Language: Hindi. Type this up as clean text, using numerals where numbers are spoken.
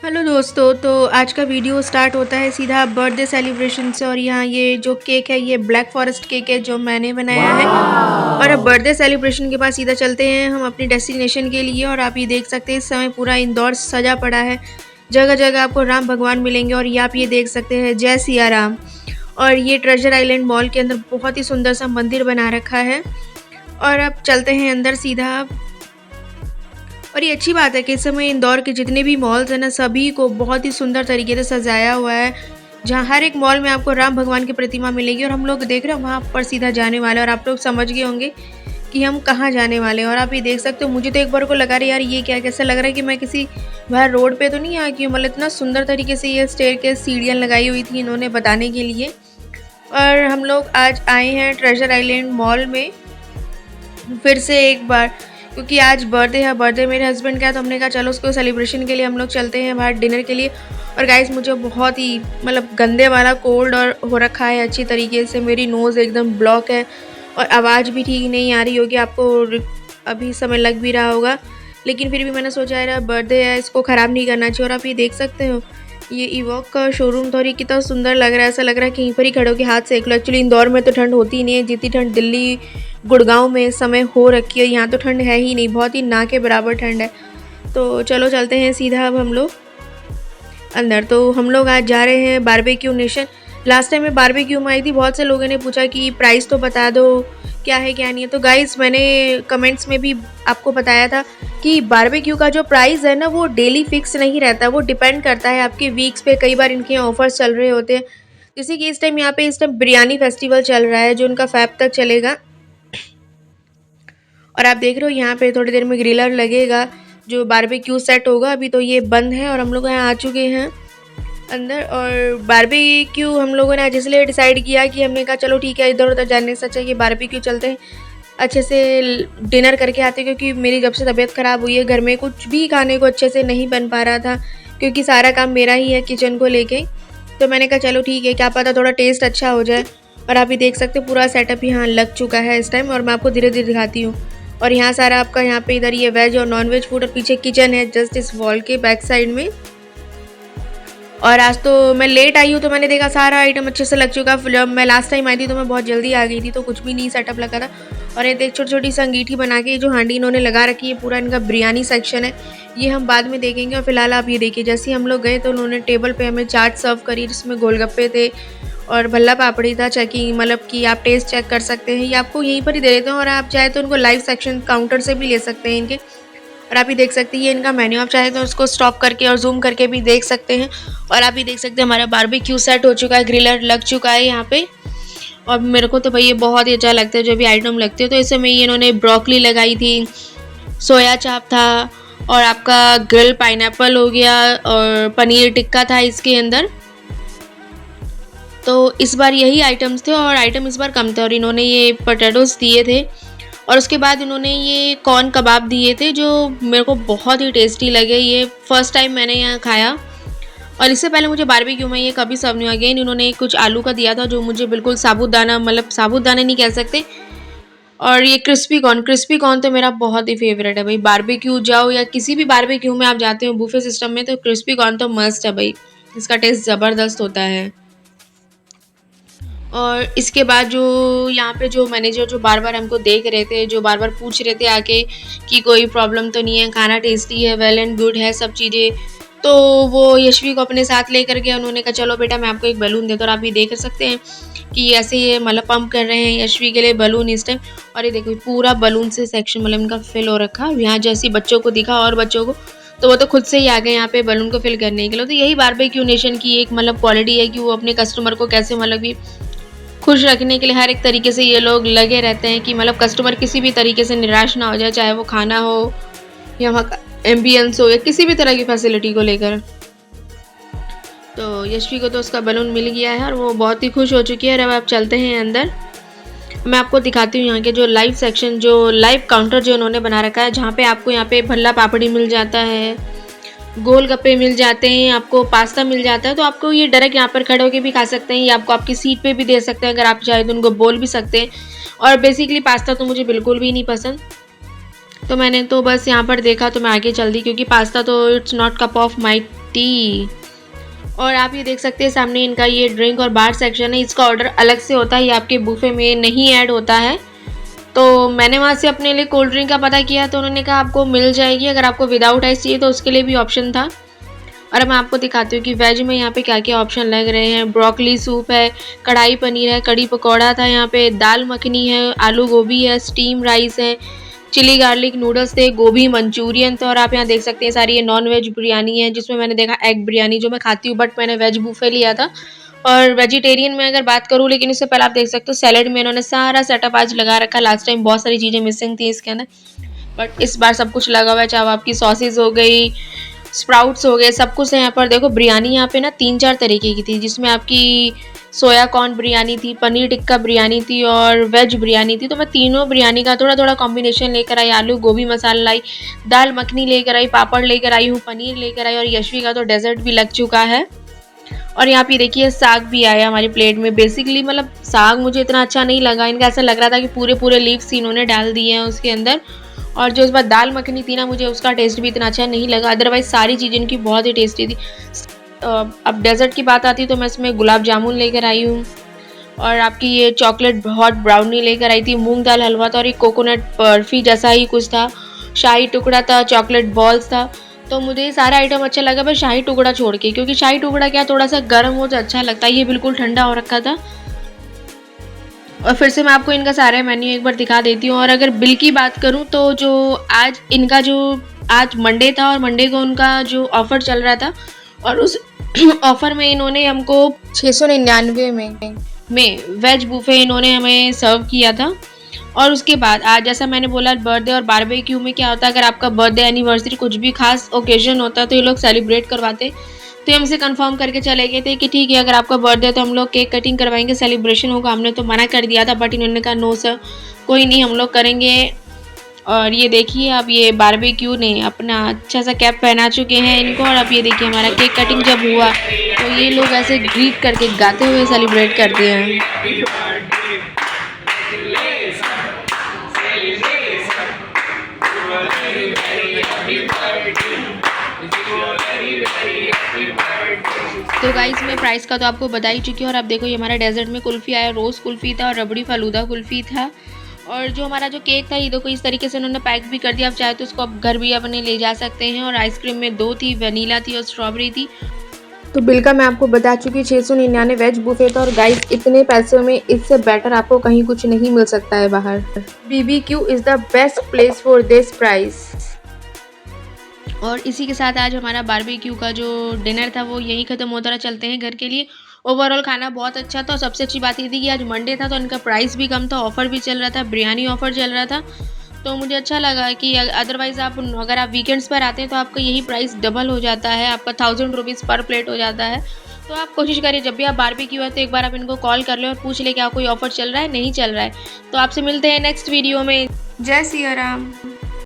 हेलो दोस्तों, तो आज का वीडियो स्टार्ट होता है सीधा बर्थडे सेलिब्रेशन से। और यहाँ ये जो केक है ये ब्लैक फॉरेस्ट केक है जो मैंने बनाया है। और अब बर्थडे सेलिब्रेशन के बाद सीधा चलते हैं हम अपनी डेस्टिनेशन के लिए। और आप ये देख सकते हैं इस समय पूरा इंदौर सजा पड़ा है, जगह जगह आपको राम भगवान मिलेंगे। और ये आप ये देख सकते हैं जय सिया राम। और ये ट्रेजर आइलैंड मॉल के अंदर बहुत ही सुंदर सा मंदिर बना रखा है। और अब चलते हैं अंदर सीधा। और ये अच्छी बात है कि इस समय इंदौर के जितने भी मॉल्स हैं ना, सभी को बहुत ही सुंदर तरीके से सजाया हुआ है, जहाँ हर एक मॉल में आपको राम भगवान की प्रतिमा मिलेगी। और हम लोग देख रहे हैं वहाँ पर सीधा जाने वाले हैं। और आप लोग समझ गए होंगे कि हम कहाँ जाने वाले हैं। और आप ये देख सकते हो, मुझे तो एक बार को लगा रहा है यार ये क्या, कैसा लग रहा है कि मैं किसी बाहर रोड पे तो नहीं आ गई हूँ। मतलब इतना सुंदर तरीके से ये स्टेयर के सीढ़ियाँ लगाई हुई थी इन्होंने बताने के लिए। और हम लोग आज आए हैं ट्रेजर आइलैंड मॉल में फिर से एक बार, क्योंकि आज बर्थडे है। बर्थडे मेरे हस्बैंड का है, तो हमने कहा चलो उसको सेलिब्रेशन के लिए हम लोग चलते हैं बाहर डिनर के लिए। और गाइस मुझे बहुत ही मतलब गंदे वाला कोल्ड और हो रखा है अच्छी तरीके से। मेरी नोज़ एकदम ब्लॉक है और आवाज़ भी ठीक नहीं आ रही होगी, आपको अभी समय लग भी रहा होगा। लेकिन फिर भी मैंने सोचा यार बर्थडे है, इसको ख़राब नहीं करना चाहिए। और आप ये देख सकते हो ये इवॉक का शोरूम था और ये कितना सुंदर लग रहा है। ऐसा लग रहा है कि यहीं पर ही खड़े होकर हाथ सेक लो। एक्चुअली इंदौर में तो ठंड होती ही नहीं है जितनी ठंड दिल्ली गुड़गांव में इस समय हो रखी है। यहाँ तो ठंड है ही नहीं, बहुत ही ना के बराबर ठंड है। तो चलो चलते हैं सीधा अब हम लोग अंदर। तो हम लोग आज जा रहे हैं बारबेक्यू नेशन। लास्ट टाइम मैं बारबेक्यू में आई थी, बहुत से लोगों ने पूछा कि प्राइस तो बता दो क्या है क्या नहीं है। तो गाइस मैंने कमेंट्स में भी आपको बताया था कि बारबेक्यू का जो प्राइस है ना वो डेली फिक्स नहीं रहता, वो डिपेंड करता है आपके वीक्स पे। कई बार इनके ऑफर्स चल रहे होते हैं, जैसे कि इस टाइम यहाँ पे इस टाइम बिरयानी फेस्टिवल चल रहा है जो उनका फैब तक चलेगा। और आप देख रहे हो यहाँ पे थोड़ी देर में ग्रिलर लगेगा जो बारबेक्यू सेट होगा। अभी तो ये बंद है और हम लोग यहाँ आ चुके हैं अंदर। और बारबेक्यू हम लोगों ने आज इसलिए डिसाइड किया कि हमने कहा चलो ठीक है, इधर उधर जाने से अच्छा कि बारबेक्यू चलते हैं, अच्छे से डिनर करके आते। क्योंकि मेरी जब से तबीयत ख़राब हुई है घर में कुछ भी खाने को अच्छे से नहीं बन पा रहा था, क्योंकि सारा काम मेरा ही है किचन को लेके। तो मैंने कहा चलो ठीक है, क्या पता थोड़ा टेस्ट अच्छा हो जाए। और आप भी देख सकते हो पूरा सेटअप यहाँ लग चुका है इस टाइम। और मैं आपको धीरे धीरे दिखाती हूँ। और यहाँ सारा आपका यहाँ पे इधर ये वेज और नॉन वेज फूड, और पीछे किचन है जस्ट इस वॉल के बैक साइड में। और आज तो मैं लेट आई हूँ तो मैंने देखा सारा आइटम अच्छे से लग चुका। जब मैं लास्ट टाइम आई थी तो मैं बहुत जल्दी आ गई थी, तो कुछ भी नहीं सेटअप लगा था। और ये देख छोटी छोटी सी अंगीठी बना के जो हांडी इन्होंने लगा रखी है, पूरा इनका बिरयानी सेक्शन है, ये हम बाद में देखेंगे। और फिलहाल आप ये देखिए, जैसे हम लोग गए तो उन्होंने टेबल पे हमें चाट सर्व करी, जिसमें गोलगप्पे थे और भल्ला पापड़ी था। चेकिंग मतलब कि आप टेस्ट चेक कर सकते हैं, ये आपको यहीं पर ही दे देते हैं। और आप चाहे तो उनको लाइव सेक्शन काउंटर से भी ले सकते हैं इनके। और आप ही देख सकते हैं ये इनका मेन्यू, आप चाहे तो उसको स्टॉप करके और जूम करके भी देख सकते हैं। और आप ही देख सकते हैं हमारा बारबेक्यू सेट हो चुका है, ग्रिलर लग चुका है यहाँ पे। और मेरे को तो भाई ये बहुत ही अच्छा लगता है जो भी आइटम लगते हैं। तो इस समय ये इन्होंने ब्रोकली लगाई थी, सोया चाप था, और आपका ग्रिल पाइनएप्पल हो गया, और पनीर टिक्का था इसके अंदर। तो इस बार यही आइटम्स थे और आइटम इस बार कम थे। और इन्होंने ये पोटैटोस दिए थे और उसके बाद इन्होंने ये कॉर्न कबाब दिए थे जो मेरे को बहुत ही टेस्टी लगे। ये फर्स्ट टाइम मैंने यहाँ खाया और इससे पहले मुझे बारबेक्यू में ये कभी सर्व नहीं हुआ। अगेन इन्होंने कुछ आलू का दिया था जो मुझे बिल्कुल साबुदाना, मतलब साबुदाना नहीं कह सकते। और ये क्रिस्पी कॉर्न तो मेरा बहुत ही फेवरेट है भाई। बारबेक्यू जाओ या किसी भी बारबेक्यू में आप जाते हो बुफे सिस्टम में, तो क्रिस्पी कॉर्न तो मस्ट है भाई, इसका टेस्ट ज़बरदस्त होता है। और इसके बाद जो यहाँ पे जो मैनेजर जो बार बार हमको देख रहे थे, जो बार बार पूछ रहे थे आके कि कोई प्रॉब्लम तो नहीं है, खाना टेस्टी है, वेल एंड गुड है सब चीज़ें, तो वो यशवी को अपने साथ लेकर गया। उन्होंने कहा चलो बेटा मैं आपको एक बैलून देता हूँ। और आप ये देख सकते हैं कि ऐसे ये मतलब पंप कर रहे हैं यशवी के लिए बैलून इस टाइम। और ये देखो पूरा बैलून से सेक्शन मतलब इनका फिल हो रखा है। यहाँ जैसे बच्चों को दिखा और बच्चों को, तो वो तो खुद से ही आ गए यहाँ पे बैलून को फिल करने के लिए। तो यही बारबेक्यू नेशन की एक मतलब क्वालिटी है कि वो अपने कस्टमर को कैसे मतलब कि खुश रखने के लिए हर एक तरीके से ये लोग लगे रहते हैं कि मतलब कस्टमर किसी भी तरीके से निराश ना हो जाए, चाहे वो खाना हो या वहाँ का एम्बियंस हो या किसी भी तरह की फैसिलिटी को लेकर। तो यशवी को तो उसका बैलून मिल गया है और वो बहुत ही खुश हो चुकी है। अब आप चलते हैं अंदर, मैं आपको दिखाती हूँ यहाँ के जो लाइव सेक्शन, जो लाइव काउंटर जो उन्होंने बना रखा है, जहाँ पे आपको यहाँ पे भल्ला पापड़ी मिल जाता है, गोलगप्पे मिल जाते हैं, आपको पास्ता मिल जाता है। तो आपको ये डायरेक्ट यहाँ पर खड़े होकर भी खा सकते हैं, या आपको आपकी सीट पे भी दे सकते हैं, अगर आप चाहे तो उनको बोल भी सकते हैं। और बेसिकली पास्ता तो मुझे बिल्कुल भी नहीं पसंद, तो मैंने तो बस यहाँ पर देखा तो मैं आगे चल दी, क्योंकि पास्ता तो it's not cup of my T. और आप ये देख सकते हैं सामने इनका ये ड्रिंक और बार सेक्शन है, इसका ऑर्डर अलग से होता है, ये आपके बुफे में नहीं ऐड होता है। तो मैंने वहाँ से अपने लिए कोल्ड ड्रिंक का पता किया तो उन्होंने कहा आपको मिल जाएगी, अगर आपको विदाउट आइस चाहिए तो उसके लिए भी ऑप्शन था। और अब मैं आपको दिखाती हूँ कि वेज में यहाँ पे क्या क्या ऑप्शन लग रहे हैं। ब्रोकली सूप है, कढ़ाई पनीर है, कड़ी पकौड़ा था, यहाँ पे दाल मखनी है, आलू गोभी है, स्टीम राइस है, चिली गार्लिक नूडल्स थे, गोभी मंचूरियन था। और आप यहाँ देख सकते हैं सारी ये नॉन वेज बिरयानी है, जिसमें मैंने देखा एग बिरयानी जो मैं खाती हूँ, बट मैंने वेज बुफे लिया था। और वेजिटेरियन में अगर बात करूँ, लेकिन इससे पहले आप देख सकते हो सैलेड में इन्होंने सारा सेटअप आज लगा रखा। लास्ट टाइम बहुत सारी चीज़ें मिसिंग थी इसके अंदर, बट इस बार सब कुछ लगा हुआ है। चाहे आपकी सॉसेज हो गई, स्प्राउट्स हो गए, सब कुछ है यहाँ पर। देखो बिरयानी यहाँ पे ना 3-4 तरीके की थी, जिसमें आपकी सोया कॉर्न बिरयानी थी, पनीर टिक्का बिरयानी थी और वेज बिरयानी थी। तो मैं तीनों बिरयानी का थोड़ा थोड़ा कॉम्बिनेशन लेकर आई। आलू गोभी मसाला लाई, दाल मखनी लेकर आई, पापड़ लेकर आई हूँ, पनीर लेकर आई, और यशवी का तो डेजर्ट भी लग चुका है। और यहाँ पे देखिए साग भी आया हमारी प्लेट में। बेसिकली मतलब साग मुझे इतना अच्छा नहीं लगा, इनका ऐसा लग रहा था कि पूरे पूरे लीव्स इन्होंने डाल दिए हैं उसके अंदर। और जो इस बार दाल मखनी थी ना, मुझे उसका टेस्ट भी इतना अच्छा नहीं लगा, अदरवाइज सारी चीज़ें इनकी बहुत ही टेस्टी थी। अब डेजर्ट की बात आती तो मैं इसमें गुलाब जामुन लेकर आई हूँ, और आपकी ये चॉकलेट हॉट ब्राउनी लेकर आई थी, मूंग दाल हलवा था, और एक कोकोनट बर्फी जैसा ही कुछ था, शाही टुकड़ा था, चॉकलेट बॉल्स था। तो मुझे ये सारा आइटम अच्छा लगा, बस शाही टुकड़ा छोड़ के, क्योंकि शाही टुकड़ा क्या थोड़ा सा गर्म हो तो अच्छा लगता है, ये बिल्कुल ठंडा हो रखा था। और फिर से मैं आपको इनका सारा मेन्यू एक बार दिखा देती हूँ। और अगर बिल की बात करूँ तो जो आज इनका जो आज मंडे था, और मंडे को उनका जो ऑफ़र चल रहा था, और उस ऑफ़र में इन्होंने हमको 699 में वेज बुफे इन्होंने हमें सर्व किया था। और उसके बाद आज जैसा मैंने बोला बर्थडे और बारबेक्यू में क्या होता है, अगर आपका बर्थडे एनिवर्सरी कुछ भी खास ओकेजन होता है तो ये लोग सेलिब्रेट करवाते। तो हमसे कंफर्म करके चले गए थे कि ठीक है, अगर आपका बर्थडे है तो हम लोग केक कटिंग करवाएंगे, सेलिब्रेशन होगा। हमने तो मना कर दिया था, बट इन्होंने कहा नो सर, कोई नहीं, हम लोग करेंगे। और ये देखिए अब ये बारबेक्यू ने अपना अच्छा सा कैप पहना चुके हैं इनको। और अब ये देखिए हमारा केक कटिंग जब हुआ तो ये लोग ऐसे ग्रीट करके गाते हुए सेलिब्रेट करते हैं। तो गाइस मैं प्राइस का तो आपको बता ही चुकी हूँ। और अब देखो ये हमारा डेजर्ट में कुल्फ़ी आया, रोज़ कुल्फ़ी था और रबड़ी फालूदा कुल्फ़ी था। और जो हमारा जो केक था ये देखो इस तरीके से उन्होंने पैक भी कर दिया, आप चाहे तो उसको आप घर भी अपने ले जा सकते हैं। और आइसक्रीम में 2 थी, वनीला थी और स्ट्रॉबेरी थी। तो बिल का मैं आपको बता चुकी, 699 वेज बुफे था। और गाइस इतने पैसों में इससे बेटर आपको कहीं कुछ नहीं मिल सकता है बाहर। BBQ is the best place for this price. और इसी के साथ आज हमारा बारबेक्यू का जो डिनर था वो यहीं ख़त्म होता रहा। चलते हैं घर के लिए। ओवरऑल खाना बहुत अच्छा था, और सबसे अच्छी बात ये थी कि आज मंडे था तो इनका प्राइस भी कम था, ऑफ़र भी चल रहा था, बिरयानी ऑफ़र चल रहा था। तो मुझे अच्छा लगा कि अदरवाइज़ आप अगर आप वीकेंड्स पर आते हैं तो आपका यही प्राइस डबल हो जाता है, आपका 1000 रुपीज़ पर प्लेट हो जाता है। तो आप कोशिश करिए जब भी आप बारबेक्यू है तो एक बार आप इनको कॉल कर लें और पूछ लें क्या कोई ऑफ़र चल रहा है, नहीं चल रहा है। तो आपसे मिलते हैं नेक्स्ट वीडियो में। जय सिया राम।